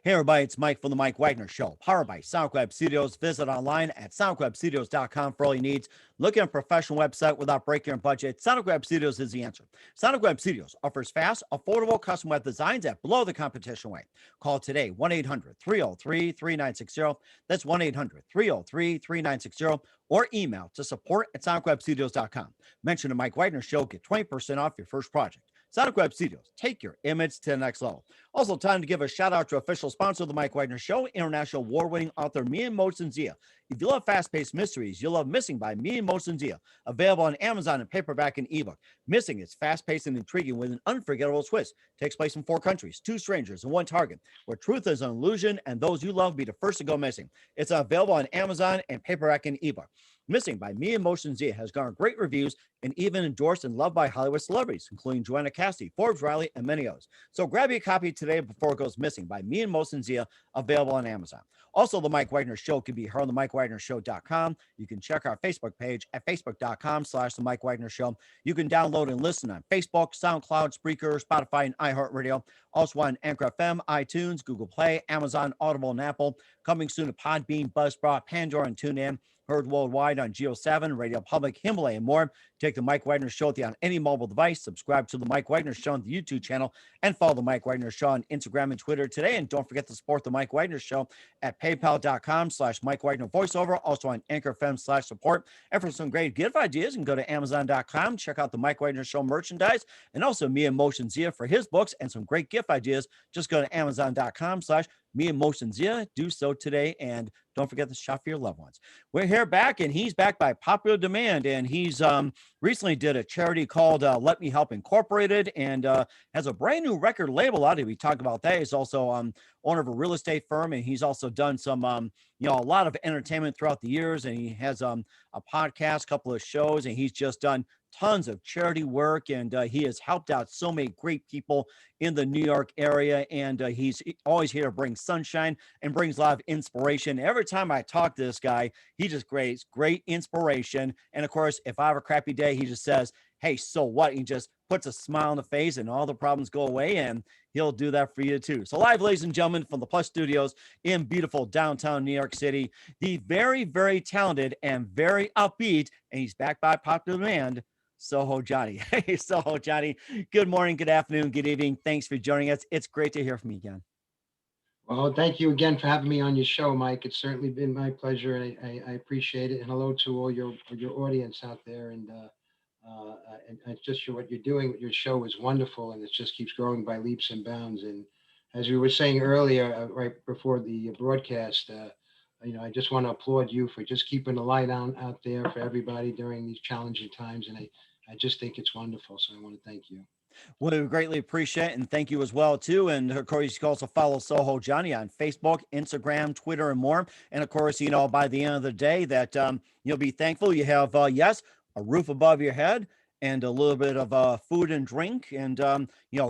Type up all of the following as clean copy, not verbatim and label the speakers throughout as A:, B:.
A: Hey everybody, it's Mike from the Mike Wagner Show, powered by SoundCloud Studios. Visit online at soundclubstudios.com for all your needs. Looking at a professional website without breaking your budget? SoundCloud Studios is the answer. SoundCloud Studios offers fast, affordable custom web designs at below the competition rate. Call today 1-800-303-3960. That's 1-800-303-3960, or email to support at soundclubstudios.com. Mention the Mike Wagner Show, get 20% off your first project. SoundCloud Studios, take your image to the next level. Also, time to give a shout out to official sponsor of the Mike Wagner Show, international award-winning author Mia Mosensia. If you love fast-paced mysteries, you'll love Missing by Mia Mosensia, available on Amazon in paperback and ebook. Missing is fast-paced and intriguing with an unforgettable twist. Takes place in 4 countries, 2 strangers, and 1 target, where truth is an illusion and those you love be the first to go missing. It's available on Amazon and paperback and ebook. Missing by Mia Mosensia has garnered great reviews and even endorsed and loved by Hollywood celebrities, including Joanna Cassidy, Forbes Riley, and many others. So grab your copy today before it goes missing by me and Mosensia, available on Amazon. Also, the Mike Wagner Show can be heard on the MikeWagnerShow.com. You can check our Facebook page at facebook.com/the Mike Wagner Show. You can download and listen on Facebook, SoundCloud, Spreaker, Spotify, and iHeartRadio. Also on Anchor FM, iTunes, Google Play, Amazon, Audible, and Apple. Coming soon to Podbean, Buzzsprout, Pandora, and TuneIn. Heard worldwide on Geo 7, Radio Public, Himalaya, and more. Take the Mike Wagner Show on any mobile device. Subscribe to the Mike Wagner Show on the YouTube channel, and follow the Mike Wagner Show on Instagram and Twitter today. And don't forget to support the Mike Wagner Show at paypal.com/Mike Wagner voiceover, also on Anchor FM/support. And for some great gift ideas, you can go to Amazon.com, check out the Mike Wagner Show merchandise, and also Mia Mosensia for his books and some great gift ideas. Just go to Amazon.com/Mia Mosensia. Do so today, and don't forget to shop for your loved ones. We're here back, and he's back by popular demand, and he's recently did a charity called Let Me Help Incorporated, and has a brand new record label out. We talked about that. He's also owner of a real estate firm, and he's also done some a lot of entertainment throughout the years, and he has a podcast, couple of shows, and he's just done tons of charity work, and he has helped out so many great people in the New York area, and he's always here to bring sunshine and brings a lot of inspiration. Every time I talk to this guy, he just creates great inspiration, and of course, if I have a crappy day, he just says, hey, so what? He just puts a smile on the face and all the problems go away, and he'll do that for you too. So live, ladies and gentlemen, from the Plus Studios in beautiful downtown New York City, the very, very talented and very upbeat, and he's backed by popular demand, Soho Johnny. Hey, Soho Johnny. Good morning, good afternoon, good evening. Thanks for joining us. It's great to hear from you again.
B: Well, thank you again for having me on your show, Mike. It's certainly been my pleasure, and I appreciate it. And hello to all your audience out there. And it's just what you're doing with your show is wonderful, and it just keeps growing by leaps and bounds. And as we were saying earlier, right before the broadcast, I just want to applaud you for just keeping the light on out there for everybody during these challenging times. And I just think it's wonderful. So I want to thank you.
A: Well, we greatly appreciate it, and thank you as well, too. And, of course, you can also follow Soho Johnny on Facebook, Instagram, Twitter, and more. And, of course, by the end of the day that you'll be thankful you have, yes, a roof above your head and a little bit of food and drink and,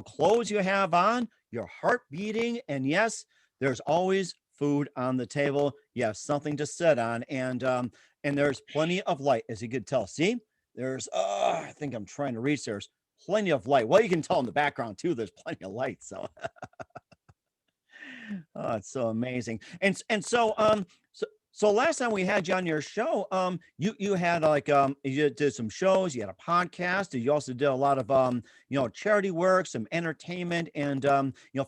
A: clothes you have on, your heart beating, and, yes, there's always food on the table. You have something to sit on, and there's plenty of light, as you could tell. See, there's, I think I'm trying to reach, there's plenty of light. Well, you can tell in the background too, there's plenty of light. So oh, it's so amazing. So last time we had you on your show, you had you did some shows, you had a podcast, you also did a lot of charity work, some entertainment, and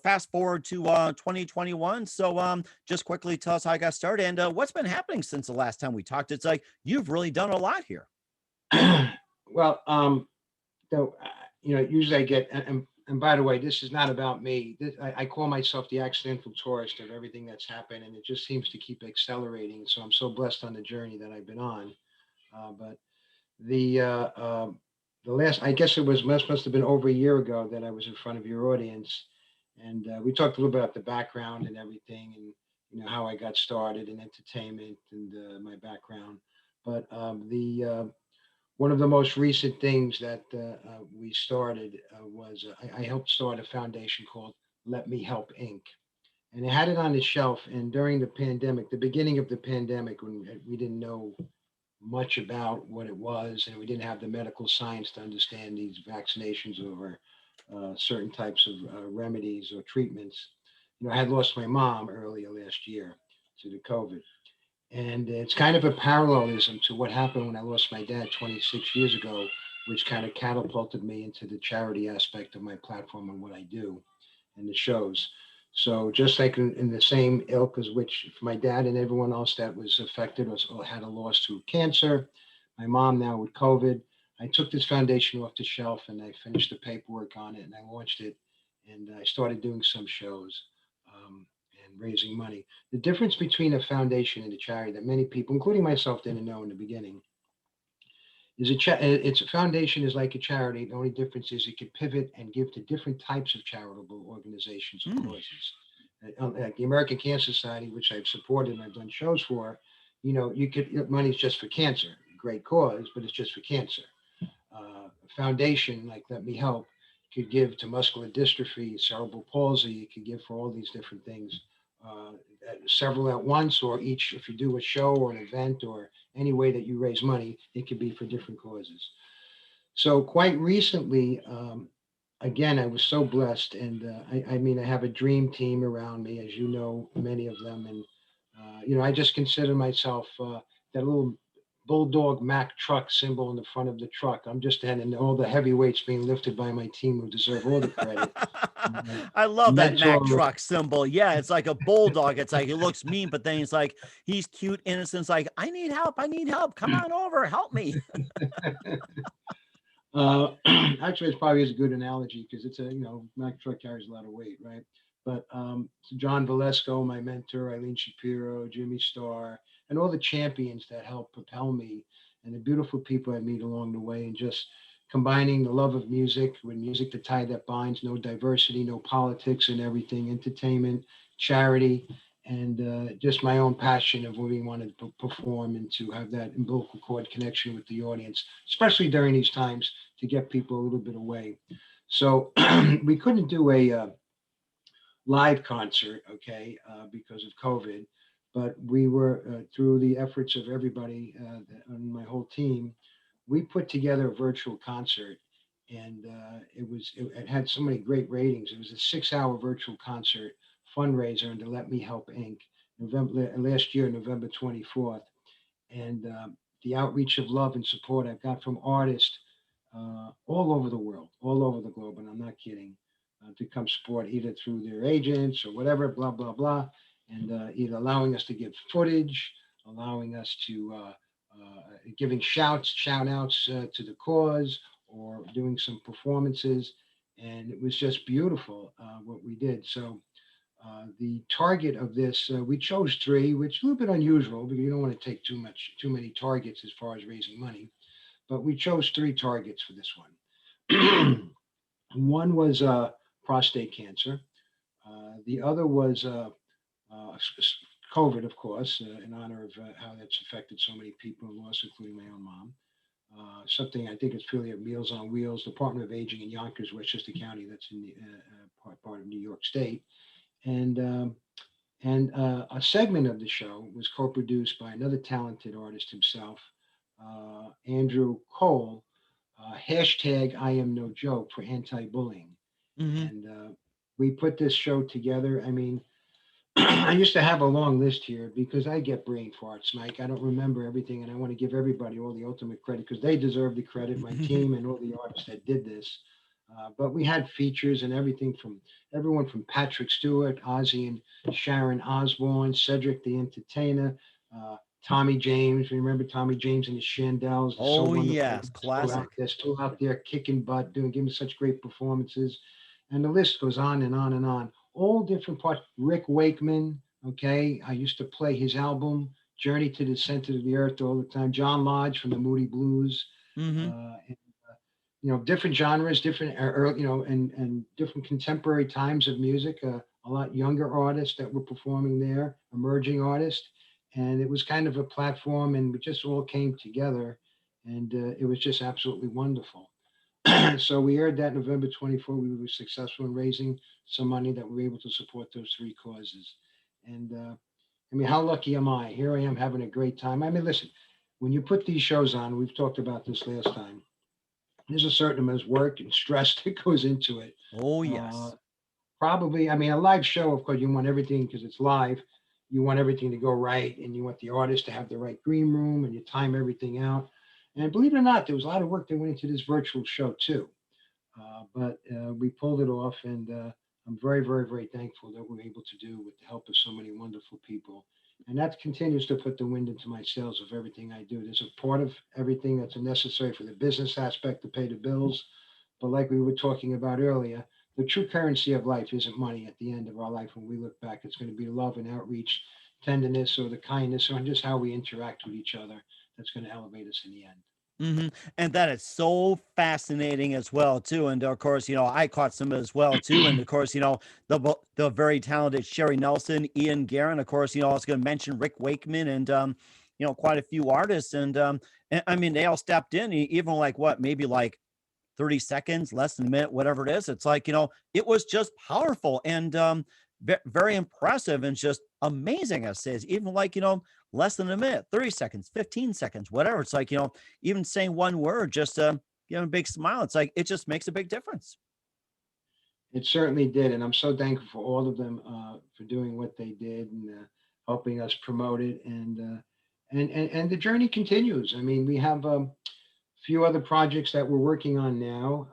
A: fast forward to 2021. So just quickly tell us how you got started and what's been happening since the last time we talked. It's like you've really done a lot here.
B: Well, so usually I get, and by the way, this is not about me. I call myself the accidental tourist of everything that's happened, and it just seems to keep accelerating. So I'm so blessed on the journey that I've been on. But the last, I guess it must have been over a year ago that I was in front of your audience, and we talked a little bit about the background and everything, and how I got started in entertainment and my background. But one of the most recent things that we started was I helped start a foundation called Let Me Help Inc. And I had it on the shelf. And during the pandemic, the beginning of the pandemic, when we didn't know much about what it was, and we didn't have the medical science to understand these vaccinations or certain types of remedies or treatments, I had lost my mom earlier last year to the COVID. And it's kind of a parallelism to what happened when I lost my dad 26 years ago, which kind of catapulted me into the charity aspect of my platform and what I do and the shows. So just like in the same ilk as which for my dad and everyone else that was affected or had a loss through cancer, my mom now with COVID, I took this foundation off the shelf and I finished the paperwork on it and I launched it and I started doing some shows and raising money. The difference between a foundation and a charity that many people, including myself, didn't know in the beginning is it's a foundation is like a charity. The only difference is it can pivot and give to different types of charitable organizations or
A: Mm.
B: causes. Like the American Cancer Society, which I've supported and I've done shows for, you could money's just for cancer, great cause, but it's just for cancer. A foundation like Let Me Help could give to muscular dystrophy, cerebral palsy. It could give for all these different things, uh, several at once, or each. If you do a show or an event or any way that you raise money, it could be for different causes. So quite recently, again, I was so blessed, and I mean, I have a dream team around me, as you know, many of them, and I just consider myself that little bulldog Mack truck symbol in the front of the truck. I'm just and all the heavy weights being lifted by my team, who deserve all the credit.
A: I love that Mack
B: Mentor,
A: truck symbol. Yeah, it's like a bulldog. It's like he looks mean, but then he's like he's cute, innocent. It's like I need help. I need help. Come on over, help me.
B: actually, it's probably is a good analogy because it's Mack truck carries a lot of weight, right? But so John Valesco, my mentor, Eileen Shapiro, Jimmy Starr, and all the champions that help propel me, and the beautiful people I meet along the way, and just combining the love of music with music, the tie that binds, no diversity, no politics, and everything, entertainment, charity, and just my own passion of really wanting to perform and to have that umbilical cord connection with the audience, especially during these times to get people a little bit away. So we couldn't do a live concert, okay, because of COVID, but we were through the efforts of everybody on my whole team, we put together a virtual concert, and it had so many great ratings. It was a 6 hour virtual concert fundraiser under Let Me Help Inc. November last year, November 24th, and the outreach of love and support I've got from artists all over the world, all over the globe, and I'm not kidding, to come support either through their agents or whatever, blah, blah, blah, and either allowing us to give footage, allowing us to giving shout outs to the cause, or doing some performances. And it was just beautiful what we did. So the target of this, we chose three, which is a little bit unusual because you don't want to take too many targets as far as raising money. But we chose three targets for this one. One was prostate cancer. The other was COVID, of course, in honor of how that's affected so many people in loss, including my own mom. Something I think it's really of Meals on Wheels, Department of Aging in Yonkers, Westchester County, that's in the part of New York State. And a segment of the show was co-produced by another talented artist himself, Andrew Cole, hashtag I am no joke for anti-bullying.
A: Hmm.
B: And we put this show together. I mean, I used to have a long list here because I get brain farts, Mike. I don't remember everything, and I want to give everybody all the ultimate credit because they deserve the credit, my team and all the artists that did this. But we had features and everything from everyone from Patrick Stewart, Ozzy and Sharon Osbourne, Cedric the Entertainer, uh, Tommy James. Remember Tommy James and the Shandels? They're so
A: Oh
B: wonderful.
A: yes,
B: Still out,
A: classic.
B: they're still out there kicking butt, giving such great performances. And the list goes on and on and on. All different parts. Rick Wakeman, okay. I used to play his album, Journey to the Center of the Earth, all the time. John Lodge from the Moody Blues.
A: Hmm.
B: And, different genres, different, and different contemporary times of music. A lot younger artists that were performing there, emerging artists. And it was kind of a platform, and we just all came together. And it was just absolutely wonderful. So we aired that November 24th. We were successful in raising some money that we were able to support those three causes. And I mean, how lucky am I? Here I am having a great time. I mean, listen, when you put these shows on, we've talked about this last time, there's a certain amount of work and stress that goes into it.
A: Oh
B: Uh,
A: yes.
B: Probably, I mean, a live show, of course, you want everything because it's live. You want everything to go right, and you want the artist to have the right green room, and you time everything out. And believe it or not, there was a lot of work that went into this virtual show too. But we pulled it off, and I'm very, very, very thankful that we're able to do with the help of so many wonderful people. And that continues to put the wind into my sails of everything I do. There's a part of everything that's necessary for the business aspect to pay the bills, but like we were talking about earlier, the true currency of life isn't money at the end of our life. When we look back, it's going to be love and outreach, tenderness, or the kindness, or just how we interact with each other that's going to elevate us in the end.
A: Hmm. And that is so fascinating as well too. And of course, I caught some as well too. And of course, the very talented Sherry Nelson, Ian Guerin. Of course, I was going to mention Rick Wakeman and quite a few artists. And I mean, they all stepped in, even like what, maybe like 30 seconds, less than a minute, whatever it is. It's like, it was just powerful and very impressive and just amazing essays, even like, less than a minute, 30 seconds, 15 seconds, whatever. It's like, even saying one word, just give them a big smile. It's like, it just makes a big difference.
B: It certainly did, and I'm so thankful for all of them for doing what they did and helping us promote it. And the journey continues. I mean, we have few other projects that we're working on now.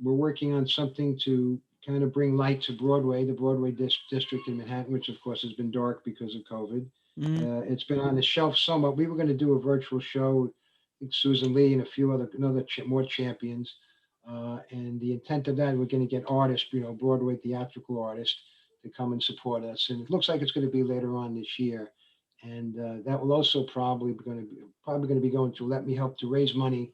B: We're working on something to kind of bring light to Broadway, the Broadway district in Manhattan, which of course has been dark because of COVID.
A: Mhm.
B: It's been on the shelf somewhat. We were going to do a virtual show, I think Susan Lee and a few more champions. And the intent of that, we're going to get artists, Broadway theatrical artists, to come and support us. And it looks like it's going to be later on this year. And that will also probably going to be going to Let Me Help to raise money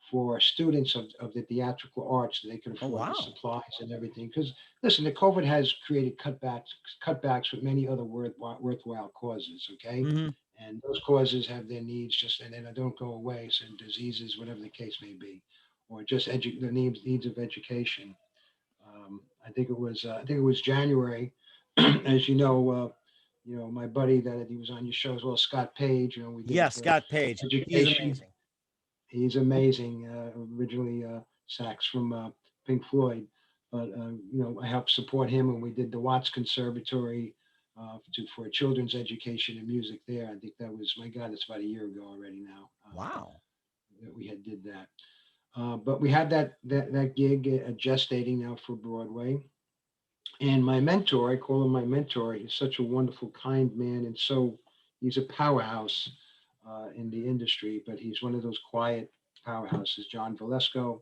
B: for students of the theatrical arts so they can
A: Oh,
B: afford the
A: wow.
B: supplies and everything. Because listen, the COVID has created cutbacks with many other worthwhile causes. Okay,
A: Hmm.
B: and those causes have their needs just and then they don't go away. So diseases, whatever the case may be, or just the needs of education. I think it was January, as my buddy that he was on your show as well, Scott Page. We did
A: Yes, Scott Page. He's
B: education.
A: amazing.
B: He's amazing. Originally sax from Pink Floyd, but I helped support him when we did the Watts Conservatory for children's education and music there. I think that was, my God, it's about a year ago already now
A: Wow.
B: that we had did that. But we had that gig gestating now for Broadway. And my mentor, I call him my mentor. He's such a wonderful, kind man, and he's a powerhouse in the industry. But he's one of those quiet powerhouses. John Valesco.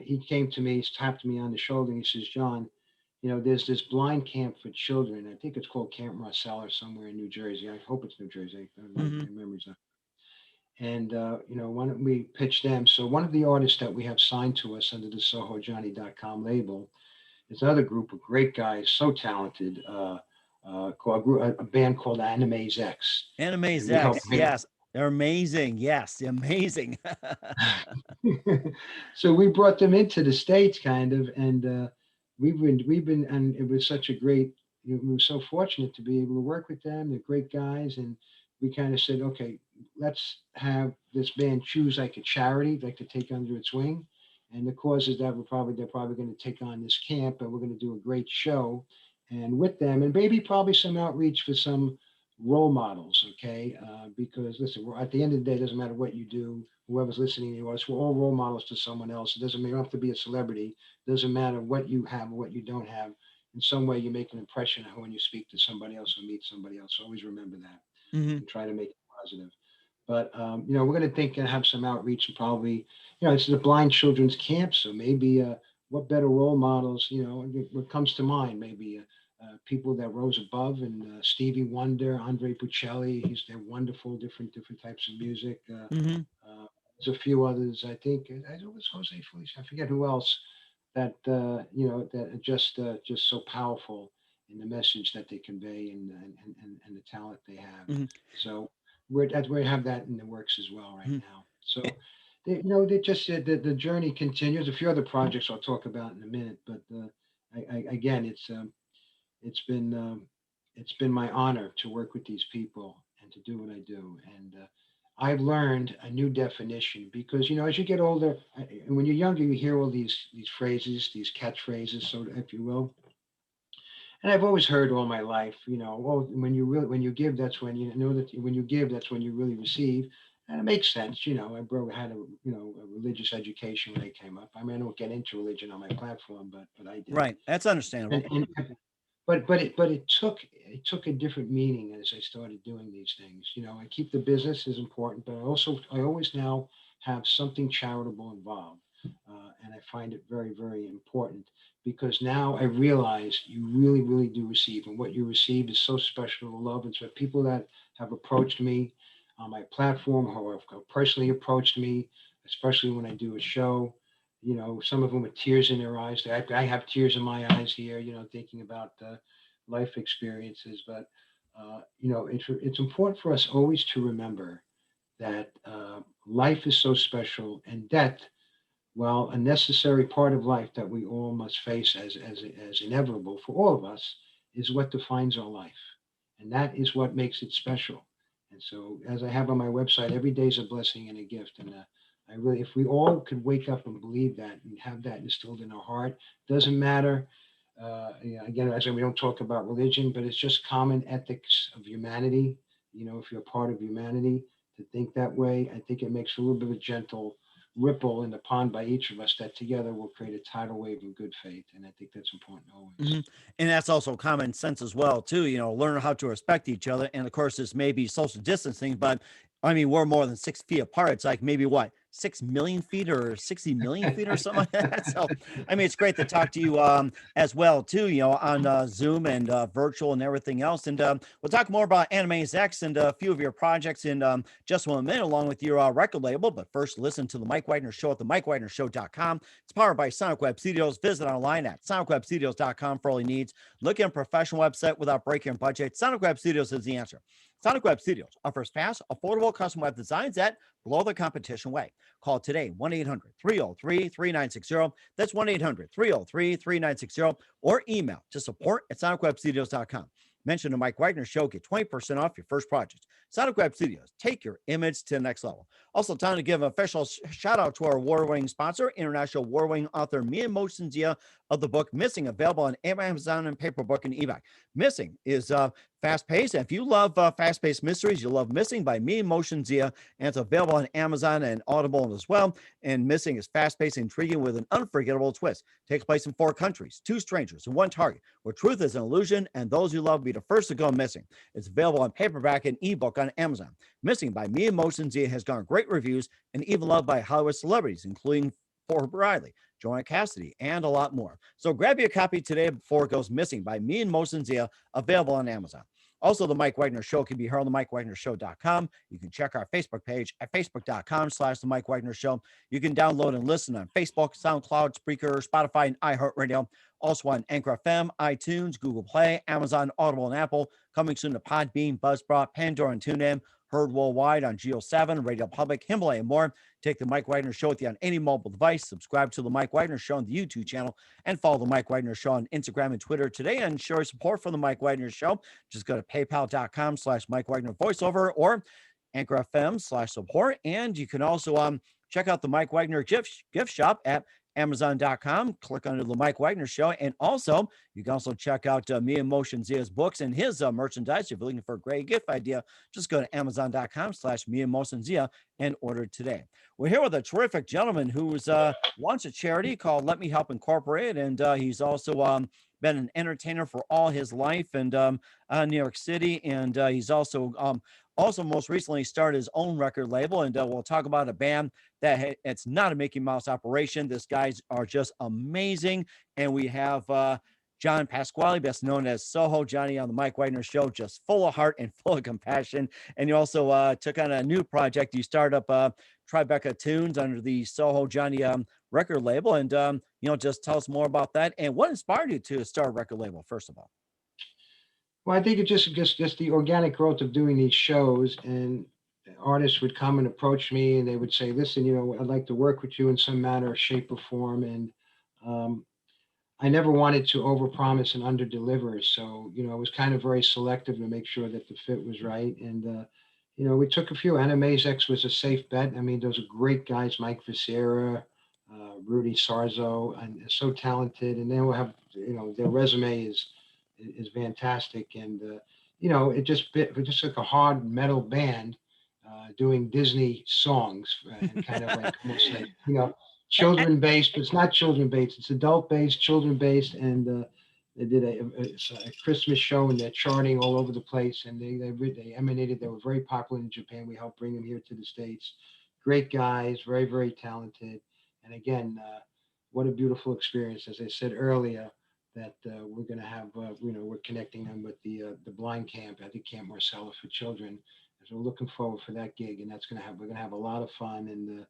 B: He came to me, he tapped me on the shoulder, and he says, "John, there's this blind camp for children. I think it's called Camp Marcel or somewhere in New Jersey. I hope it's New Jersey. My
A: Hmm.
B: memory's not." And why don't we pitch them? So one of the artists that we have signed to us under the SohoJohnny.com label is another group of great guys, so talented, a band called Anime's X,
A: Anime's
B: and we helped
A: X. Yes. They're amazing. Yes. Amazing.
B: so we brought them into the states, kind of, and we've been, and it was such a great. We were so fortunate to be able to work with them. They're great guys, and we kind of said, okay, let's have this band choose like a charity, like to take under its wing, and the cause is that they're probably going to take on this camp, and we're going to do a great show, and with them, and maybe probably some outreach for some role models, okay? Because listen, at the end of the day, it doesn't matter what you do, whoever's listening to us, we're all role models to someone else. It doesn't mean you don't have to be a celebrity. It doesn't matter what you have or what you don't have. In some way, you make an impression when you speak to somebody else or meet somebody else. Always remember that
A: Hmm.
B: and try to make it positive. But we're going to think and have some outreach and probably, it's the blind children's camp, so maybe what better role models, what comes to mind, maybe people that rose above, and Stevie Wonder, Andre Bocelli, they're wonderful, different types of music.
A: Hmm.
B: There's a few others, I think. It was Jose Felicia. I forget who else that that are just so powerful in the message that they convey and the talent they have.
A: Hmm.
B: So we have that in the works as well right
A: Hmm.
B: now. So they just said that the journey continues. A few other projects I'll talk about in a minute, but again, it's been it's been my honor to work with these people and to do what I do. And I've learned a new definition because as you get older, and when you're younger, you hear all these phrases, these catchphrases, so if you will. And I've always heard all my life, well, when you give, that's when you know that when you give, that's when you really receive. And it makes sense. Had a religious education when I came up. I mean, I don't get into religion on my platform, but I did.
A: Right. That's understandable.
B: And but it took a different meaning as I started doing these things. I keep the business is important, but I always now have something charitable involved, and I find it very very important because now I realize you really really do receive, and what you receive is so special to love. And so people that have approached me on my platform or have personally approached me, especially when I do a show. Some of them with tears in their eyes. I have tears in my eyes here, thinking about life experiences. But, it's important for us always to remember that life is so special and death, while a necessary part of life that we all must face as inevitable for all of us, is what defines our life. And that is what makes it special. And so, as I have on my website, every day is a blessing and a gift. And I really, if we all could wake up and believe that and have that instilled in our heart, doesn't matter. Again, as we don't talk about religion, but it's just common ethics of humanity. If you're part of humanity, to think that way, I think it makes a little bit of a gentle ripple in the pond by each of us that together will create a tidal wave of good faith. And I think that's important always.
A: Mhm. And that's also common sense as well, too. Learn how to respect each other. And of course, this may be social distancing, but I mean, we're more than 6 feet apart. It's like maybe what, 6 million feet or 60 million feet or something like that. So, I mean, it's great to talk to you as well, too, on Zoom and virtual and everything else. And we'll talk more about Animes X and a few of your projects in just 1 minute, along with your record label. But first, listen to the Mike Wagner Show at themikewagnershow.com. It's powered by Sonic Web Studios. Visit online at sonicwebstudios.com for all your needs. Look at a professional website without breaking your budget. Sonic Web Studios is the answer. Sonic Web Studios offers fast, affordable custom web designs that blow the competition away. Call today 1 800 303 3960. That's 1 800 303 3960. Or email to support at sonicwebstudios.com. Mention the Mike Wagner Show. Get 20% off your first project. Sonic Web Studios. Take your image to the next level. Also, time to give an official shout out to our award-winning sponsor, international award-winning author Mia Mosensia of the book Missing, available on Amazon and paperback and ebook. Missing is fast-paced. And if you love fast-paced mysteries, you love Missing by Mia Mosensia, and it's available on Amazon and Audible as well. And Missing is fast-paced, intriguing with an unforgettable twist. Takes place in 4 countries, 2 strangers, and 1 target, where truth is an illusion, and those you love will be the first to go missing. It's available on paperback and ebook on Amazon. Missing by Mia Mosensia has garnered great reviews and even loved by Hollywood celebrities, including Forbes Riley, Joanna Cassidy, and a lot more. So grab your copy today before it goes missing by Mia Mosensia, available on Amazon. Also, the Mike Wagner Show can be heard on the MikeWagnerShow.com. You can check our Facebook page at facebook.com/the Mike Wagner Show. You can download and listen on Facebook, SoundCloud, Spreaker, Spotify, and iHeartRadio. Also on Anchor FM, iTunes, Google Play, Amazon, Audible, and Apple. Coming soon to Podbean, Buzzsprout, Pandora, and TuneIn. Heard worldwide on Geo 7, Radio Public, Himalaya, and more. Take the Mike Wagner Show with you on any mobile device. Subscribe to the Mike Wagner Show on the YouTube channel, and follow the Mike Wagner Show on Instagram and Twitter today, and show your support for the Mike Wagner Show. Just go to paypal.com/Mike Wagner voiceover or Anchor FM/support. And you can also check out the Mike Wagner gift shop at Amazon.com. Click under the Mike Wagner Show. And also, you can also check out Mia Mosenzia's books and his merchandise. If you're looking for a great gift idea, just go to Amazon.com/Mia Mosenzia and order today. We're here with a terrific gentleman who's launched a charity called Let Me Help Incorporate. And he's also been an entertainer for all his life in New York City. And he's also most recently started his own record label. And we'll talk about a band that it's not a Mickey Mouse operation. These guys are just amazing. And we have John Pasquale, best known as Soho Johnny, on the Mike Wagner Show, just full of heart and full of compassion. And you also took on a new project. You started up Tribeca Tunes under the Soho Johnny record label. And, just tell us more about that. And what inspired you to start a record label, first of all?
B: Well, I think it's just the organic growth of doing these shows, and artists would come and approach me, and they would say, "Listen, I'd like to work with you in some manner, shape, or form." And um, I never wanted to overpromise and underdeliver, so I was kind of very selective to make sure that the fit was right. And we took a few. Animes X was a safe bet. I mean, those are great guys, Mike Viscera, Rudy Sarzo, and so talented, and they will have their resume is is fantastic. And you know, it just like a hard metal band doing Disney songs and kind of like almost like, you know, children based, but it's not children based. It's adult based, children based, and they did a Christmas show and they're charting all over the place. And they emanated. They were very popular in Japan. We helped bring them here to the States. Great guys, very talented. And again, what a beautiful experience. As I said earlier, that we're going to have, you know, we're connecting them with the blind camp at the Camp Marcella for children. So we're looking forward for that gig, and we're going to have a lot of fun and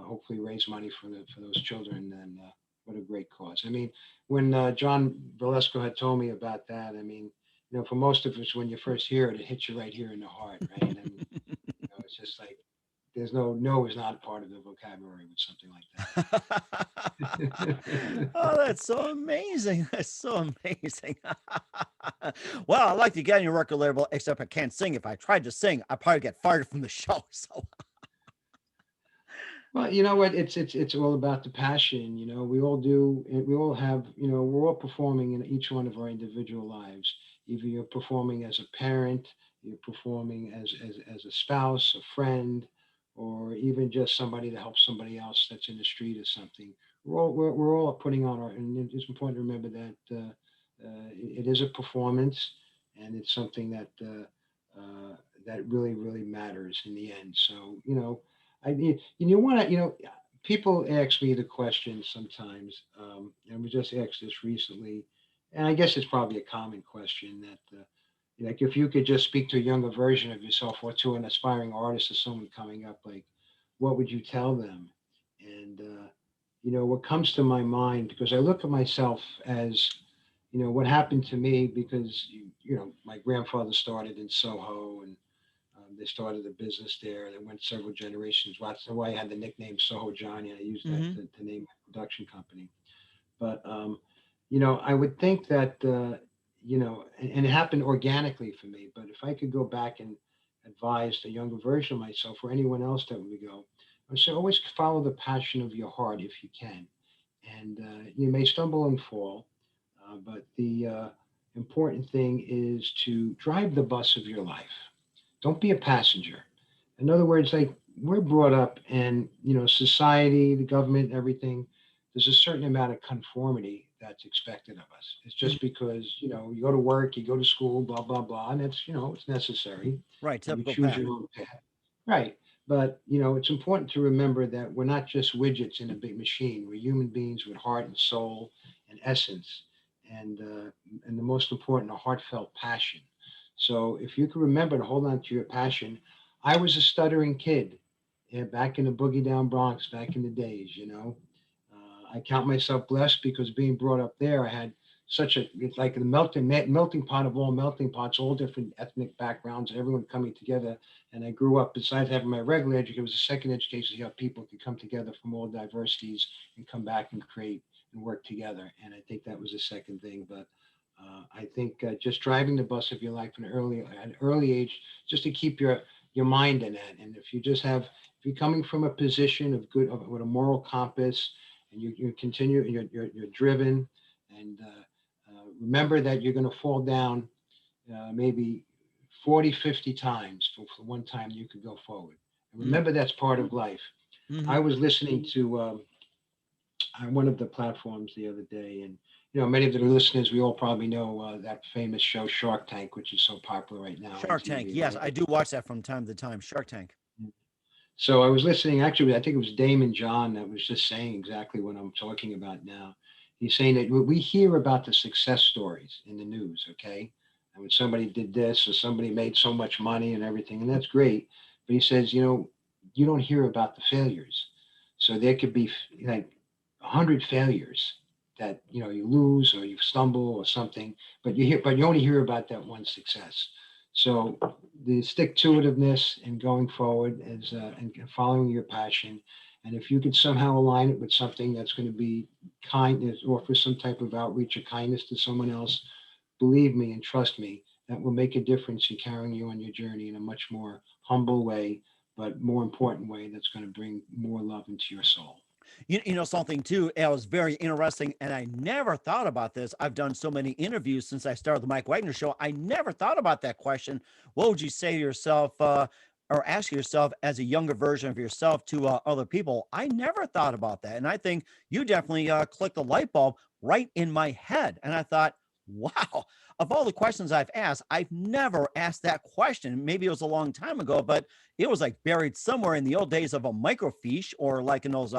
B: hopefully raise money for those children. And what a great cause! I mean, when John Valesco had told me about that, I mean, you know, for most of us, when you first hear it, it hits you right here in the heart, right? And you know, it's just like there's no is not part of the vocabulary with something like that.
A: Oh, that's so amazing. That's so amazing. Well, I'd like to get on your record label, except I can't sing. If I tried to sing, I'd probably get fired from the show. So,
B: Well, you know what? It's all about the passion. You know, we all do. We all have. You know, we're all performing in each one of our individual lives. Either you're performing as a parent, you're performing as a spouse, a friend, or even just somebody to help somebody else that's in the street or something. We're all putting on our. And it's important to remember that it is a performance, and it's something that really matters in the end. So you know you want to, you know, people ask me the question sometimes, and we just asked this recently, and I guess it's probably a common question that, like, if you could just speak to a younger version of yourself or to an aspiring artist or someone coming up, like, what would you tell them? And, you know, what comes to my mind, because I look at myself as, you know, what happened to me because, you know, my grandfather started in Soho and they started a business there. They went several generations. That's why I had the nickname Soho Johnny. I used that
A: hmm
B: to name my production company. But you know, I would think that you know, and it happened organically for me. But if I could go back and advise the younger version of myself or anyone else that would go, I would say always follow the passion of your heart if you can. And you may stumble and fall, but the important thing is to drive the bus of your life. Don't be a passenger. In other words, like we're brought up and, you know, society, the government, everything, there's a certain amount of conformity that's expected of us. It's just because, you know, you go to work, you go to school, blah, blah, blah, and it's, you know, it's necessary.
A: right,
B: And you
A: typical
B: choose
A: path.
B: your own path. Right. But, you know, it's important to remember that we're not just widgets in a big machine. We're human beings with heart and soul and essence. And the most important, a heartfelt passion. So if you can remember to hold on to your passion, I was a stuttering kid, yeah, back in the boogie down Bronx, back in the days. You know, I count myself blessed because being brought up there, I had such a it's like the melting pot of all melting pots, all different ethnic backgrounds, and everyone coming together. And I grew up besides having my regular education, it was a second education. So how people could come together from all diversities and come back and create and work together. And I think that was the second thing, but. I think just driving the bus of your life at an early age, just to keep your mind in that. And if you just have, if you're coming from a position of good, with a moral compass, and you continue, and you're driven, and remember that you're going to fall down maybe 40, 50 times for one time you could go forward. And
A: Mm.
B: remember that's part of life.
A: hmm
B: I was listening to on one of the platforms the other day, and you know, many of the listeners, we all probably know that famous show Shark Tank, which is so popular right now on
A: Shark Tank.
B: TV,
A: Yes,
B: right?
A: I do watch that from time to time. Shark Tank.
B: So I was listening. Actually, I think it was Damon John that was just saying exactly what I'm talking about now. He's saying that we hear about the success stories in the news, okay? And when somebody did this or somebody made so much money and everything, and that's great. But he says, you know, you don't hear about the failures. So there could be like 100 failures that you know you lose or you stumble or something, but you only hear about that one success. So the stick to itiveness and going forward is and following your passion. And if you could somehow align it with something that's going to be kindness, offer some type of outreach or kindness to someone else, believe me and trust me, that will make a difference in carrying you on your journey in a much more humble way, but more important way that's going to bring more love into your soul.
A: You know something too. It was very interesting, and I never thought about this. I've done so many interviews since I started the Mike Wagner Show. I never thought about that question. What would you say to yourself, or ask yourself as a younger version of yourself to other people? I never thought about that, and I think you definitely clicked the light bulb right in my head. And I thought, wow, of all the questions I've asked, I've never asked that question. Maybe it was a long time ago, but it was like buried somewhere in the old days of a microfiche or like in those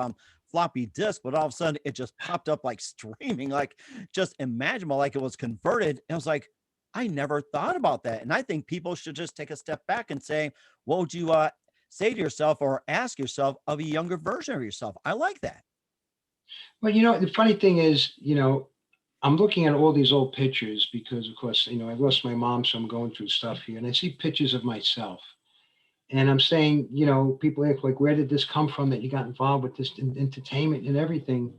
A: floppy disk, but all of a sudden it just popped up like streaming, like just imaginable, like it was converted. And I was like, I never thought about that. And I think people should just take a step back and say, what would you say to yourself or ask yourself of a younger version of yourself? I like that.
B: Well, the funny thing is, I'm looking at all these old pictures because, of course, I lost my mom, so I'm going through stuff here, and I see pictures of myself, and I'm saying, people ask like, where did this come from that you got involved with this entertainment and everything?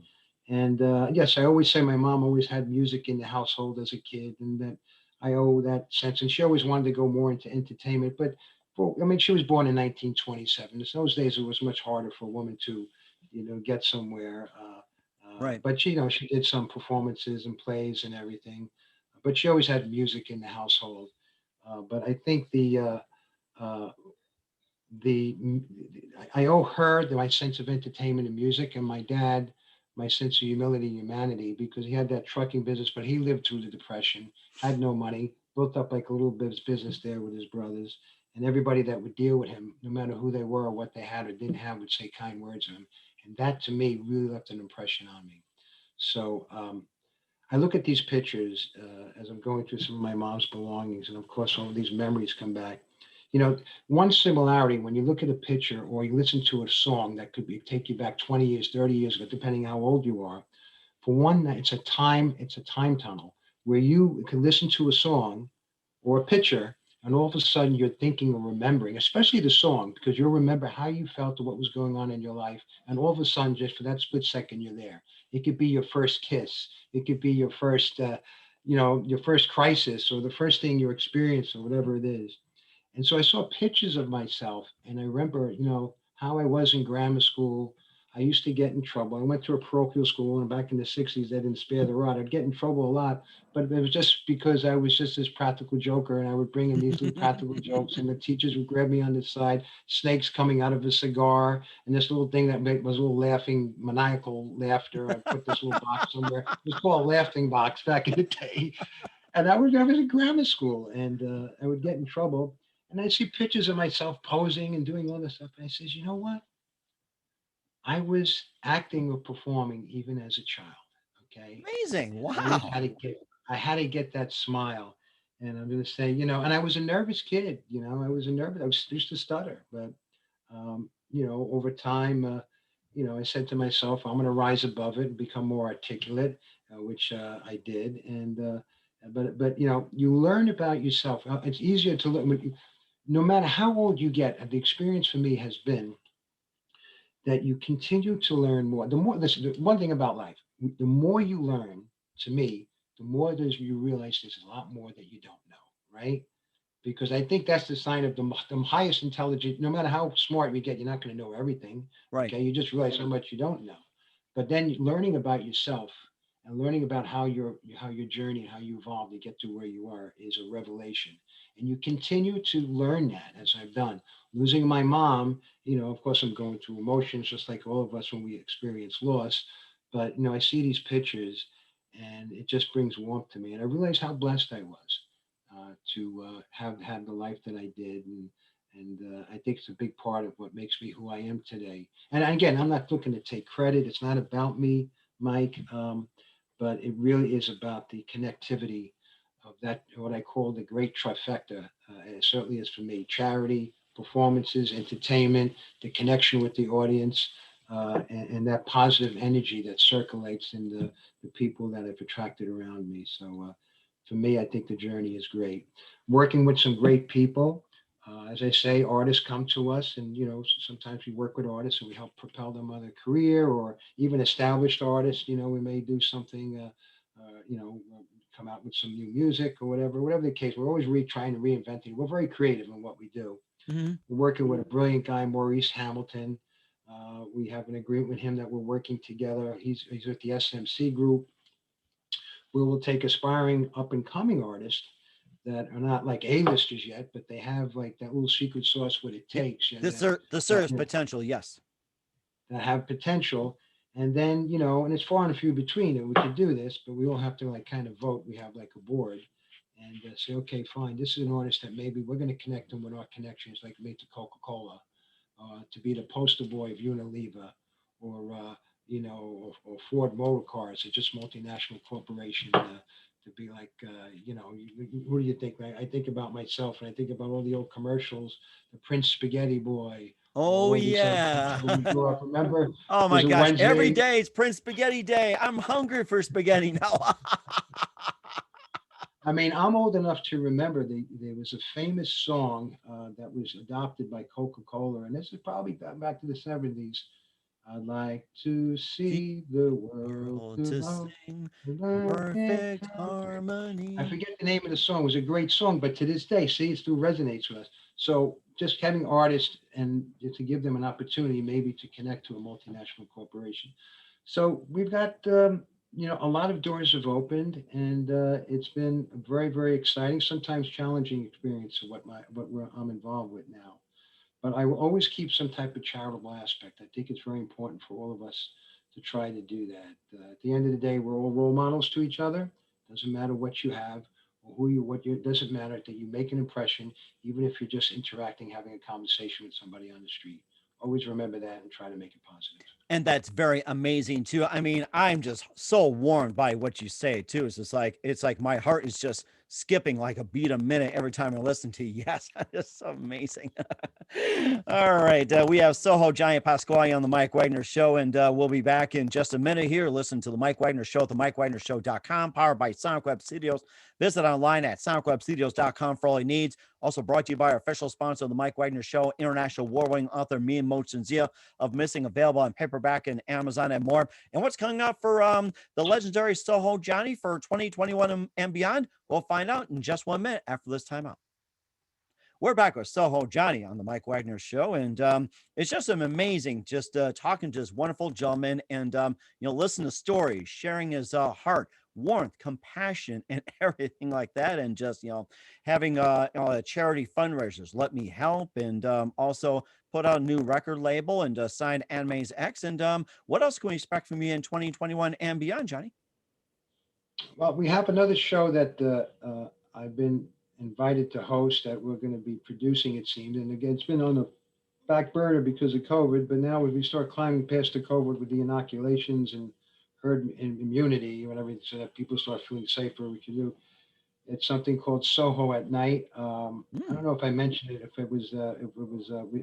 B: And yes, I always say my mom always had music in the household as a kid, and that I owe that sense. And she always wanted to go more into entertainment, but I mean, she was born in 1927. In those days, it was much harder for a woman to, get somewhere.
A: Right.
B: But she did some performances and plays and everything. But she always had music in the household. But I think uh, the I owe her my sense of entertainment and music, and my dad my sense of humility and humanity because he had that trucking business, but he lived through the depression, had no money, built up like a little bit of business there with his brothers, and everybody that would deal with him, no matter who they were or what they had or didn't have, would say kind words to him, and that to me really left an impression on me. So I look at these pictures as I'm going through some of my mom's belongings, and of course, all of these memories come back. You know, one similarity when you look at a picture or you listen to a song that could be take you back 20 years, 30 years ago, depending how old you are. For one, it's a time tunnel where you can listen to a song or a picture, and all of a sudden you're thinking or remembering, especially the song, because you'll remember how you felt or what was going on in your life. And all of a sudden, just for that split second, you're there. It could be your first kiss. It could be your first, your first crisis or the first thing you experienced or whatever it is. And so I saw pictures of myself, and I remember, how I was in grammar school. I used to get in trouble. I went to a parochial school, and back in the 60s, they didn't spare the rod. I'd get in trouble a lot, but it was just because I was just this practical joker, and I would bring in these little practical jokes, and the teachers would grab me on the side, snakes coming out of a cigar, and this little thing that was a little laughing, maniacal laughter. I put this little box somewhere. It was called a laughing box back in the day. And I was in grammar school, and I would get in trouble, and I see pictures of myself posing and doing all this stuff. And I says, you know what? I was acting or performing even as a child. Okay.
A: Amazing.
B: And I always
A: Wow.
B: had to get that smile. And I'm going to say, and I was a nervous kid. I was used to stutter, but over time, I said to myself, I'm going to rise above it and become more articulate, which I did. And but you learn about yourself. It's easier to learn. No matter how old you get, the experience for me has been that you continue to learn more. Listen, the one thing about life, the more you learn, to me, the more there's you realize there's a lot more that you don't know, right? Because I think that's the sign of the highest intelligence. No matter how smart you get, you're not going to know everything.
A: Right.
B: Okay, you just realize how much you don't know. But then learning about yourself and learning about how your journey, how you evolve to get to where you are, is a revelation. And you continue to learn that as I've done. Losing my mom, of course, I'm going through emotions just like all of us when we experience loss. But I see these pictures, and it just brings warmth to me. And I realize how blessed I was to have had the life that I did, and I think it's a big part of what makes me who I am today. And again, I'm not looking to take credit. It's not about me, Mike, but it really is about the connectivity of that what I call the great trifecta. It certainly is for me: charity, performances, entertainment, the connection with the audience. And that positive energy that circulates in the people that I've attracted around me. So for me, I think the journey is great. Working with some great people. As I say, artists come to us, and sometimes we work with artists and we help propel them on their career, or even established artists. We may do something, come out with some new music or whatever the case. We're always trying to reinvent it. We're very creative in what we do.
A: Hmm.
B: We're working with a brilliant guy, Maurice Hamilton. We have an agreement with him that we're working together. He's with the SMC group. We will take aspiring up and coming artists that are not like A-listers yet, but they have like that little secret sauce what it
A: Yeah,
B: takes,
A: the
B: that,
A: serious potential. Yes.
B: that have potential. And then, and it's far and few between that we could do this, but we all have to like kind of vote. We have like a board and say, okay, fine, this is an artist that maybe we're going to connect them with our connections, like made to Coca-Cola, to be the poster boy of Unilever, or or Ford Motor Cars, or just multinational corporation. To be like, who do you think? I think about myself, and I think about all the old commercials, the Prince Spaghetti Boy, or
A: Oh
B: all these other
A: yeah.
B: commercials we grew up. Remember,
A: Oh my
B: was it
A: gosh. Every
B: Wednesday?
A: day it's Prince Spaghetti Day. I'm hungry for spaghetti now.
B: I mean, I'm old enough to remember there was a famous song that was adopted by Coca-Cola, and this is probably back to the '70s. I'd like to
A: See
B: see the world
A: world
B: to
A: to
B: love
A: sing
B: the
A: perfect
B: perfect harmony. I
A: harmony.
B: forget the name of the song. It was a great song, but to this day, see, it still resonates with us. So just having artists and to give them an opportunity maybe to connect to a multinational corporation. So we've got, a lot of doors have opened, and it's been a very, very exciting, sometimes challenging experience of I'm involved with now. But I will always keep some type of charitable aspect. I think it's very important for all of us to try to do that. At the end of the day, we're all role models to each other. Doesn't matter what you have or who you, what you. It doesn't matter that you make an impression, even if you're just interacting, having a conversation with somebody on the street. Always remember that and try to make it positive.
A: And that's very amazing too. I mean, I'm just so warmed by what you say too. It's like my heart is just skipping like a beat a minute every time I listen to you. Yes, it's so amazing. All right, we have Soho Johnny Pasquale on the Mike Wagner Show, and we'll be back in just a minute here. Listen to the Mike Wagner Show at the MikeWagnerShow.com, powered by SonicWeb Studios. Visit online at SonicWebStudios.com for all your needs. Also brought to you by our official sponsor of the Mike Wagner Show, international award-winning author Mia Mochenzia of Missing, available on paperback and Amazon and more. And what's coming up for the legendary Soho Johnny for 2021 and beyond? We'll find out in just 1 minute after this timeout. We're back with Soho Johnny on the Mike Wagner Show, and it's just amazing just talking to this wonderful gentleman, and listen to stories, sharing his heart, warmth, compassion, and everything like that, and just having charity fundraisers. Let me help, and also put out a new record label and signed Anime's X. And what else can we expect from you in 2021 and beyond, Johnny?
B: Well, we have another show that I've been invited to host that we're going to be producing. It seems, and again, it's been on the back burner because of COVID. But now, as we start climbing past the COVID with the inoculations and herd immunity, whatever, so that people start feeling safer, we can do. It's something called Soho at Night. I don't
A: Mm.
B: know if I mentioned it,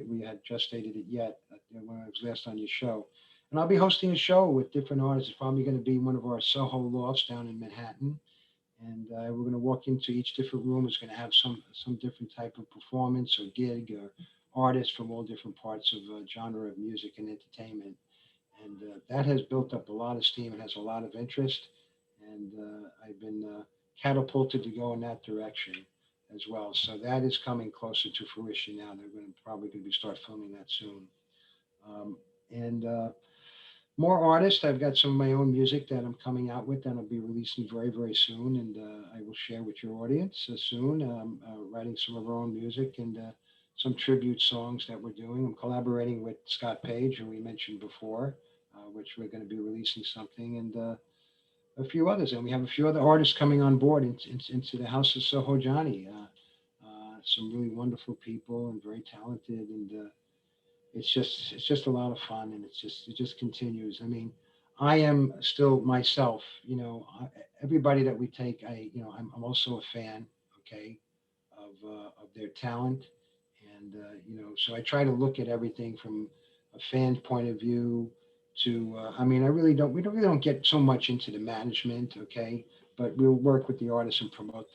B: we had just stated it yet when I was last on your show. And I'll be hosting a show with different artists. It's probably going to be one of our Soho lofts down in Manhattan, and we're going to walk into each different room. It's going to have some different type of performance or gig or artists from all different parts of genre of music and entertainment. And that has built up a lot of steam and has a lot of interest. And I've been catapulted to go in that direction as well. So that is coming closer to fruition now. They're probably going to be start filming that soon. And more artists. I've got some of my own music that I'm coming out with that I'll be releasing very, very soon, and I will share with your audience soon. Writing some of our own music and some tribute songs that we're doing. I'm collaborating with Scott Page, who we mentioned before, which we're going to be releasing something, and a few others. And we have a few other artists coming on board into the House of Soho Johnny. Some really wonderful people and very talented, and it's just a lot of fun, and it just continues. I mean, I am still myself. Everybody that we take, I'm also a fan. Okay, of their talent, and so I try to look at everything from a fan's point of view. To I mean, I really don't. We don't really don't get so much into the management. Okay, but we'll work with the artists and promote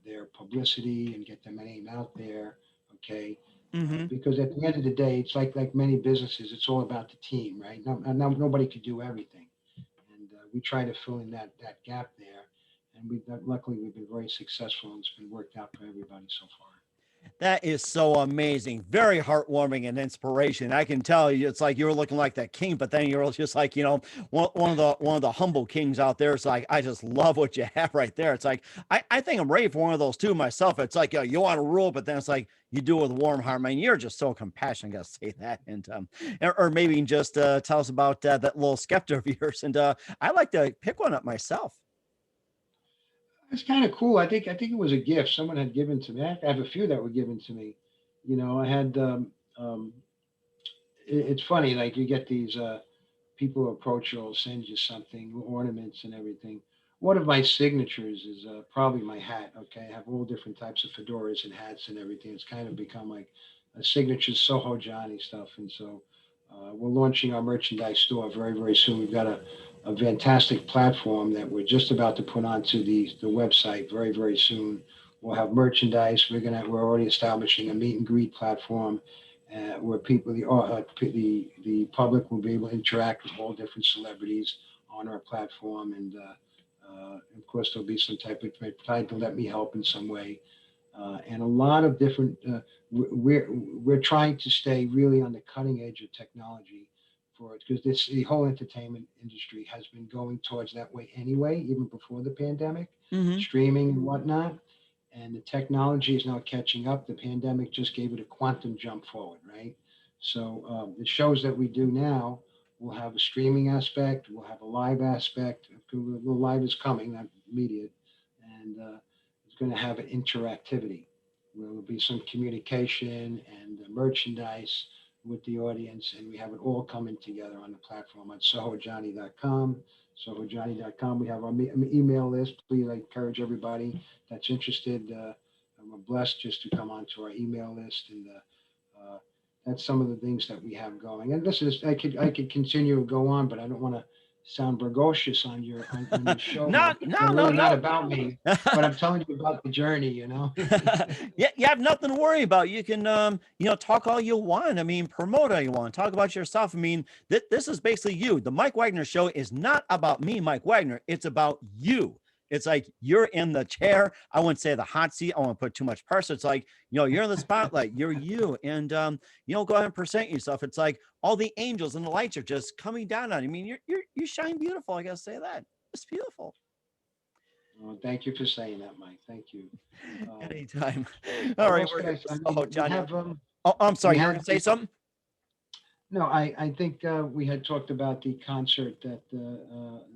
B: their publicity and get their name out there. Okay,
A: Mm-hmm.
B: because at the end of the day, it's like many businesses, it's all about the team, right? Nobody could do everything, and we try to fill in that gap there. And luckily we've been very successful, and it's been worked out for everybody so far.
A: That is so amazing. Very heartwarming and inspiration. I can tell you, it's like you were looking like that king, but then you're just like, one of the humble kings out there. It's like, I just love what you have right there. It's like, I think I'm ready for one of those too myself. It's like, you want to rule, but then it's like, you do it with a warm heart. Man, you're just so compassionate. I gotta say that. And, or maybe just tell us about that little scepter of yours. And I like to pick one up myself.
B: It's kind of cool. I think it was a gift someone had given to me. I have a few that were given to me. I had um, it's funny, like you get these people who approach you, will send you something, ornaments and everything. One of my signatures is probably my hat. Okay, I have all different types of fedoras and hats and everything. It's kind of become like a signature Soho Johnny stuff, and so we're launching our merchandise store very very soon. We've got a fantastic platform that we're just about to put onto the website very very soon. We'll have merchandise. We're already establishing a meet and greet platform where the public will be able to interact with all different celebrities on our platform, and of course there'll be some type of try to let me help in some way, and a lot of different. We're trying to stay really on the cutting edge of technology for it because this the whole entertainment industry has been going towards that way anyway, even before the pandemic,
A: Mm-hmm.
B: streaming and whatnot, and the technology is now catching up. The pandemic just gave it a quantum jump forward, right? So the shows that we do now will have a streaming aspect, we'll have a live aspect. The live is coming, not immediate, and it's going to have an interactivity. There will be some communication and merchandise with the audience, and we have it all coming together on the platform at sohojohnny.com. Sohojohnny.com. We have our email list. Please, I encourage everybody that's interested. We're blessed just to come onto our email list, and that's some of the things that we have going. And this is I could continue to go on, but I don't want to sound bragocious on your show,
A: No,
B: Mike. It's
A: no, no,
B: really not
A: no.
B: about me, but I'm telling you about the journey.
A: Yeah, you have nothing to worry about. You can, talk all you want. I mean, promote all you want. Talk about yourself. I mean, this is basically you. The Mike Wagner Show is not about me, Mike Wagner. It's about you. It's like you're in the chair. I wouldn't say the hot seat. I won't put too much pressure. It's like, you're in the spotlight. You're you. And, go ahead and present yourself. It's like all the angels and the lights are just coming down on you. I mean, you shine beautiful. I got to say that. It's beautiful.
B: Well, thank you for saying that, Mike. Thank you. Um,
A: Anytime. All
B: what
A: right.
B: else
A: We're
B: could
A: here
B: I? I
A: with Soho
B: mean, we
A: Johnny.
B: have
A: Oh, I'm
B: we
A: sorry. You were
B: have
A: going to say something?
B: no. I think we had talked about the concert that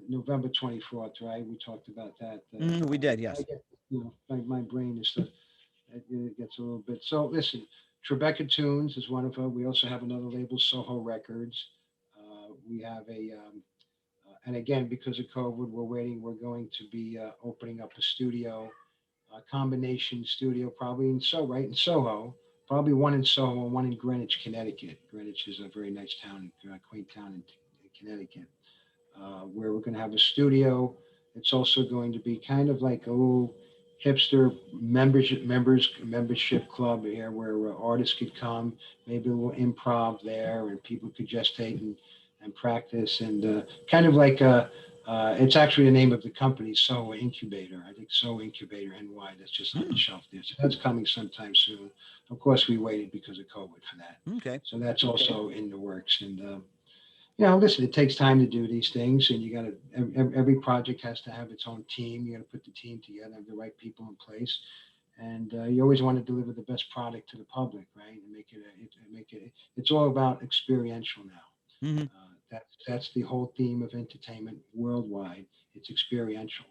B: November 24th, right? We talked about that.
A: We did.
B: I
A: Yes.
B: get my brain is it gets a little bit. So listen, Tribeca Tunes is one of them. We also have another label, Soho Records. We have and again, because of COVID, we're waiting. We're going to be opening up a studio, a combination studio, probably right in Soho, probably one in Soho and one in Greenwich, Connecticut. Greenwich is a very nice town, quaint town in Connecticut, where we're going to have a studio. It's also going to be kind of like a little hipster membership club here where artists could come, maybe a little improv there, and people could gestate and practice, and kind of like it's actually the name of the company, Soho Incubator. I think Soho Incubator NY. That's just on the
A: Mm,
B: shelf there. So that's coming sometime soon. Of course, we waited because of COVID for that.
A: okay.
B: So that's also in the works, and listen, it takes time to do these things, and you got to. Every project has to have its own team. You got to put the team together, have the right people in place, and you always want to deliver the best product to the public, right? And make it. It's all about experiential now.
A: Hmm.
B: That's the whole theme of entertainment worldwide. It's experiential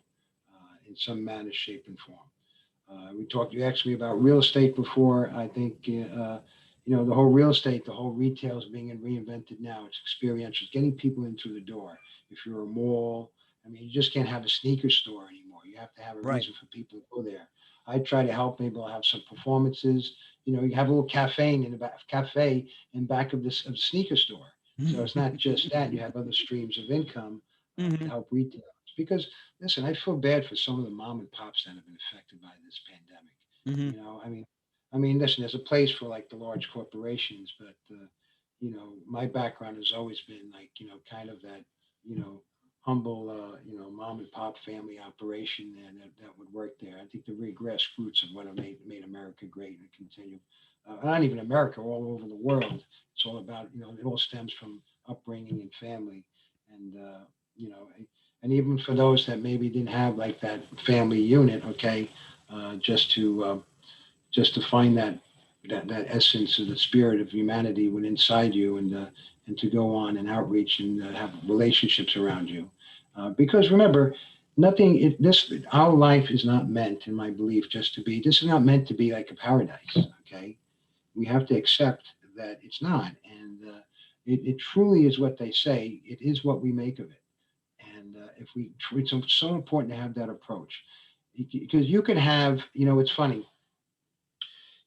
B: in some manner, shape, and form. We talked. You asked me about real estate before. I think the whole real estate, the whole retail is being reinvented now. It's experiential, it's getting people in through the door. If you're a mall, I mean, you just can't have a sneaker store anymore. You have to have a
A: Right.
B: reason for people to go there. I try to help people have some performances. You have a little cafe in back of this of the sneaker store. So it's not just that. You have other streams of income to
A: Hmm.
B: help retailers. Because listen, I feel bad for some of the mom and pops that have been affected by this pandemic.
A: Hmm.
B: I mean, listen, there's a place for like the large corporations, but my background has always been like, kind of that, humble, mom and pop family operation, and that would work there. I think the regress fruits of what made America America great and continue. Not even America, all over the world. It's all about, it all stems from upbringing and family. And, you know, and even for those that maybe didn't have like that family unit, okay, just to find that essence of the spirit of humanity within inside you, and to go on and outreach and have relationships around you, because remember, nothing this our life is not meant, in my belief, just to be, this is not meant to be like a paradise. Okay, we have to accept that it's not, and it truly is what they say, it is what we make of it. And if we it's so important to have that approach, because you can have, it's funny,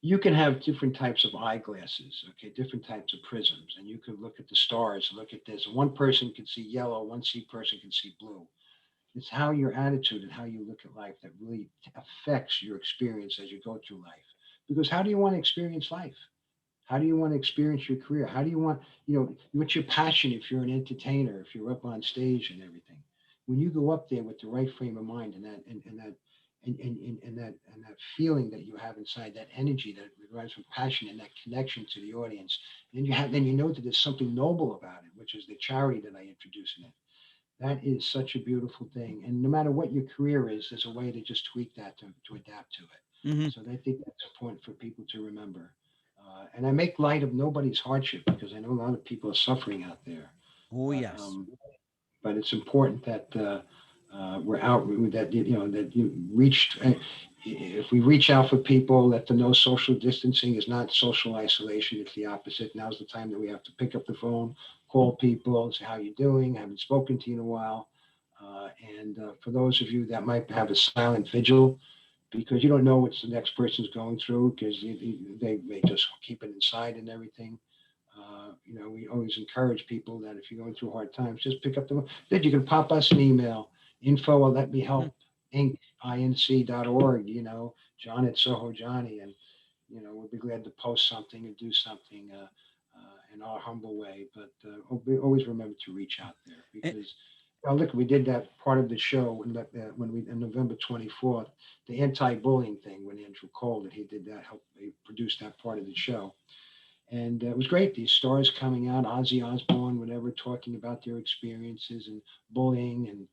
B: you can have different types of eyeglasses, okay, different types of prisms, and you could look at the stars, look at this. One person can see yellow, person can see blue. It's how your attitude and how you look at life that really affects your experience as you go through life. Because how do you want to experience life? How do you want to experience your career? How do you want, what's your passion if you're an entertainer, if you're up on stage and everything? When you go up there with the right frame of mind and that feeling that you have inside, that energy that arises from passion and that connection to the audience, then you know that there's something noble about it, which is the charity that I introduce in it. That is such a beautiful thing. And no matter what your career is, there's a way to just tweak that to adapt to it.
A: Hmm.
B: So I think that's important for people to remember. And I make light of nobody's hardship because I know a lot of people are suffering out there.
A: Oh,
B: But
A: yes.
B: it's important that we're out, that that you reached. If we reach out for people, let them know social distancing is not social isolation. It's the opposite. Now's the time that we have to pick up the phone, call people, say how you doing. I haven't spoken to you in a while. And for those of you that might have a silent vigil, because you don't know what the next person's going through, because they may just keep it inside and everything. We always encourage people that if you're going through hard times, just pick up the phone. Then you can pop us an email, info at let me
A: Mhm.
B: help inc.org, John at Soho Johnny. And, we'll be glad to post something and do something in our humble way. But always remember to reach out there
A: And,
B: because, look, we did that part of the show when we, on November 24th, the anti-bullying thing when Andrew Cole, that he did that, helped he produced that part of the show. And it was great. These stars coming out, Ozzy Osbourne, whatever, talking about their experiences and bullying, and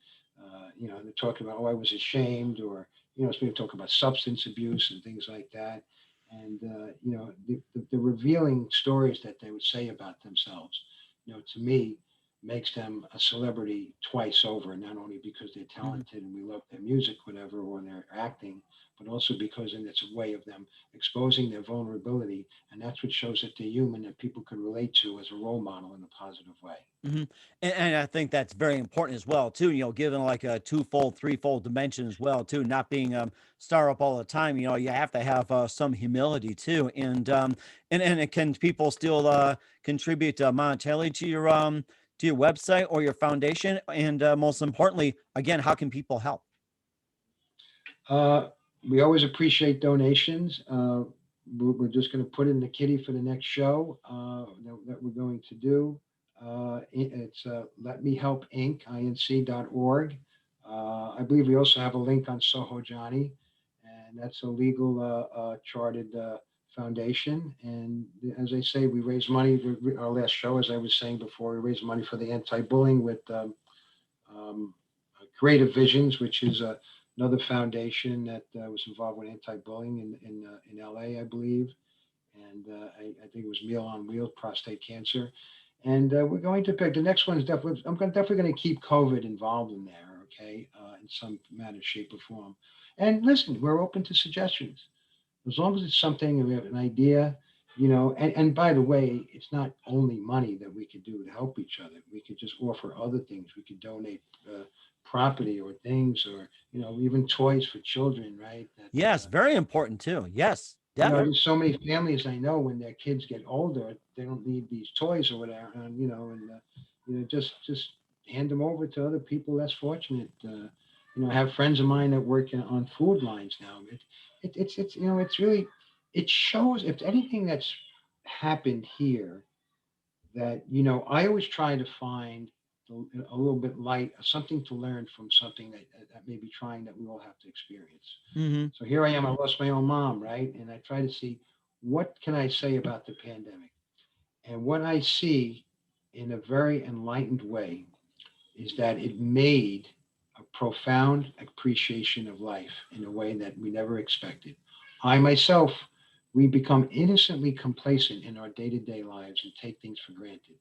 B: they're talking about, oh, I was ashamed, or some people talk about substance abuse and things like that. And the revealing stories that they would say about themselves, to me, makes them a celebrity twice over. Not only because they're
A: mhm.
B: talented and we love their music, whatever, or their acting, but also because and it's a way of them exposing their vulnerability, and that's what shows that they're human, that people can relate to as a role model in a positive way.
A: Hmm. And I think that's very important as well, too. Given like a twofold, threefold dimension as well, too. Not being star up all the time. You have to have some humility too. And it can people still contribute monetarily to your website or your foundation? And most importantly, again, how can people help?
B: Uh, we always appreciate donations. We're just going to put in the kitty for the next show that we're going to do. It's Let Me Help Inc. Inc.org. I believe we also have a link on Soho Johnny, and that's a legal chartered foundation. And as I say, we raise money. Our last show, as I was saying before, we raised money for the anti-bullying with um, Creative Visions, which is another foundation that was involved with anti-bullying in LA, I believe. And I think it was Meal on Wheels, prostate cancer. And we're going to pick the next one is definitely, definitely going to keep COVID involved in there, okay, in some manner, shape, or form. And listen, we're open to suggestions as long as it's something and we have an idea, and by the way, it's not only money that we could do to help each other. We could just offer other things. We could donate property or things, or even toys for children, right? That
A: Yes, very important too. Yes, definitely.
B: there's so many families I know when their kids get older, they don't need these toys or whatever, and just hand them over to other people less fortunate. I have friends of mine that work on food lines now. It's it's really, it shows if anything that's happened here, that I always try to find a little bit light, something to learn from something that may be trying that we all have to experience.
A: Mm-hmm.
B: So here I am. I lost my own mom, right? And I try to see what can I say about the pandemic. And what I see in a very enlightened way is that it made a profound appreciation of life in a way that we never expected. I myself, we become innocently complacent in our day to day lives and take things for granted.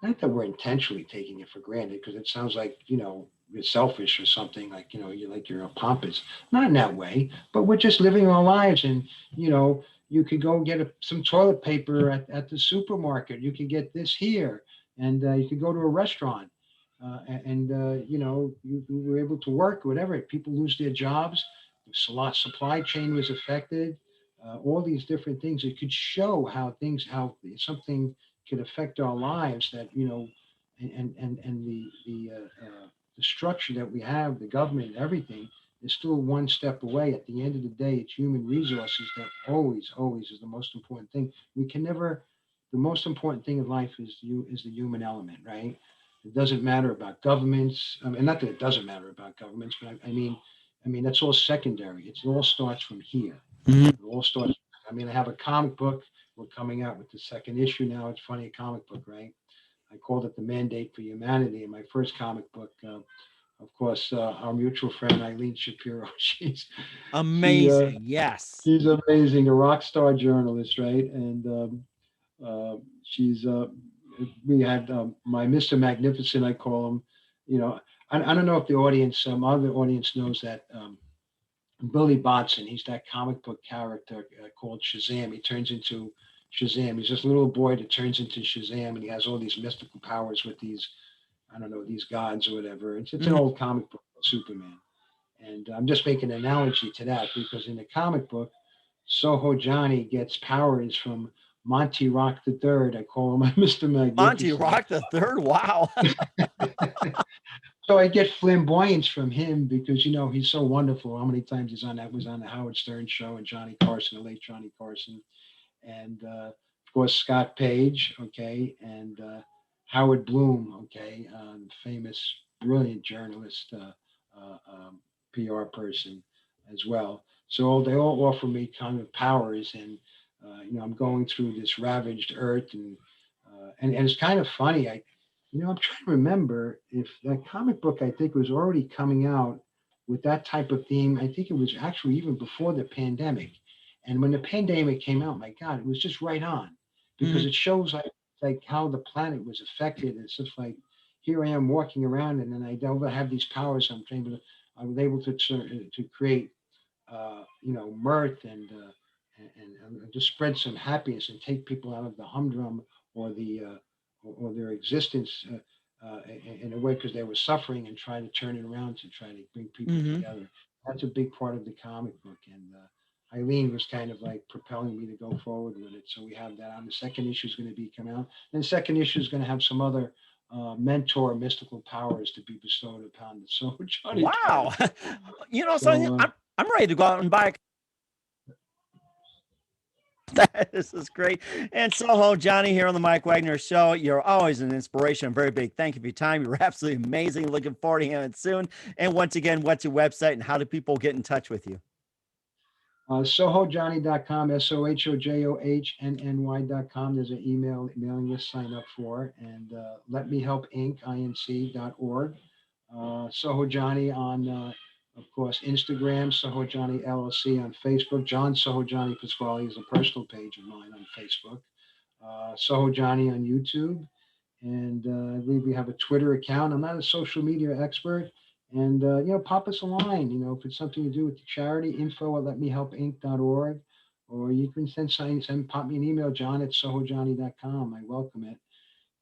B: Not that we're intentionally taking it for granted, because it sounds like, you're selfish or something like, you're a pompous. Not in that way, but we're just living our lives. And, you could go get some toilet paper at the supermarket. You could get this here. And you could go to a restaurant you were able to work, whatever. People lose their jobs. The supply chain was affected. All these different things. It could show how something could affect our lives. That and the structure that we have, the government, and everything is still one step away. At the end of the day, it's human resources that always is the most important thing. We can never. The most important thing in life is the human element, right? It doesn't matter about governments. I mean, not that it doesn't matter about governments, but I mean that's all secondary. It all starts from here.
A: Mm-hmm.
B: It all starts. I mean, I have a comic book. We're coming out with the second issue now. It's funny, a comic book, right? I called it The Mandate for Humanity. In my first comic book, of course, our mutual friend Eileen Shapiro. She
A: Amazing. Yes.
B: she's amazing, a rock star journalist, right? And she's we had my Mr. Magnificent, I call him. You know, I don't know if the audience, other audience knows that Billy Batson. He's that comic book character called Shazam. He turns into Shazam. He's this little boy that turns into Shazam, and he has all these mystical powers with these, I don't know, these gods or whatever. It's an
A: Mm-hmm.
B: old comic book, Superman. And I'm just making an analogy to that because in the comic book, Soho Johnny gets powers from Monty Rock the Third. I call him Mr.
A: Monty
B: Magnificent.
A: Rock the Third. Wow.
B: So I get flamboyance from him because he's so wonderful. How many times was on the Howard Stern show and Johnny Carson, the late Johnny Carson, and of course Scott Page, okay, and Howard Bloom, okay, famous, brilliant journalist, PR person as well. So they all offer me kind of powers, and I'm going through this ravaged earth, and it's kind of funny. I'm trying to remember if that comic book I think was already coming out with that type of theme. I think it was actually even before the pandemic. And when the pandemic came out, my God, it was just right on because
A: Mm-hmm.
B: it shows like how the planet was affected. It's just like here I am walking around, and then I don't have these powers. I was able to create mirth and just spread some happiness and take people out of the humdrum or or their existence in a way because they were suffering and try to turn it around to try to bring people
A: Mm-hmm.
B: together. That's a big part of the comic book, and Eileen was kind of like propelling me to go forward with it. So we have that on. The second issue is going to be come out, and the second issue is going to have some other mentor mystical powers to be bestowed upon the Soho Johnny
A: Wow.
B: character.
A: Something
B: So
A: I'm ready to go out and buy a this is great. And Soho Johnny here on the Mike Wagner Show. You're always an inspiration. A very big thank you for your time. You're absolutely amazing. Looking forward to hearing it soon. And once again, what's your website and how do people get in touch with you?
B: SohoJohnny.com, SoHoJohnny.com. There's an mailing list sign up for, and Let Me Help Inc. Inc.org. Soho Johnny on, of course, Instagram, Soho Johnny LLC on Facebook. John Soho Johnny Pasquale is a personal page of mine on Facebook. Soho Johnny on YouTube. And I believe we have a Twitter account. I'm not a social media expert. And, pop us a line, if it's something to do with the charity, info at letmehelpinc.org. Or you can pop me an email, john at sohojohnny.com. I welcome it.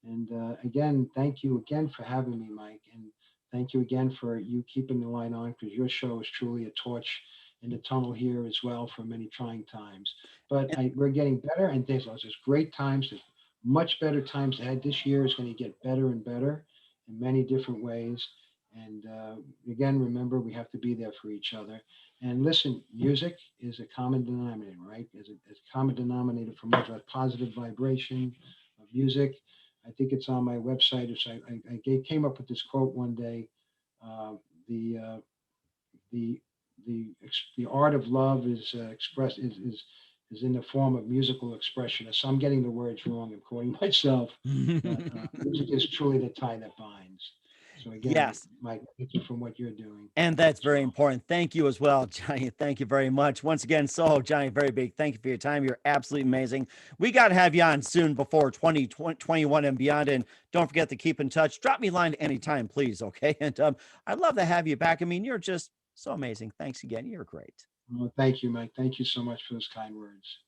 B: And again, thank you again for having me, Mike. And thank you again for you keeping the line on because your show is truly a torch in the tunnel here as well for many trying times. But
A: And
B: we're getting better, and there's great times. There's much better times ahead. This year is going to get better and better in many different ways. And again, remember, we have to be there for each other. And listen, music is a common denominator, right? It's a common denominator for much of positive vibration of music. I think it's on my website. Came up with this quote one day. Uh, the the the art of love is expressed is in the form of musical expression. So I'm getting the words wrong. I'm quoting myself, but music is truly the tie that binds. So again,
A: Yes.
B: Mike, thank you for what you're doing
A: And that's
B: as
A: very
B: well.
A: important. Thank you as well, Johnny. Thank you very much. Once again, Soho, Johnny, very big. Thank you for your time. You're absolutely amazing. We got to have you on soon before 2021 and beyond. And don't forget to keep in touch. Drop me a line anytime, please. Okay. And I'd love to have you back. I mean, you're just so amazing. Thanks again. You're great.
B: Well, thank you, Mike. Thank you so much for those kind words.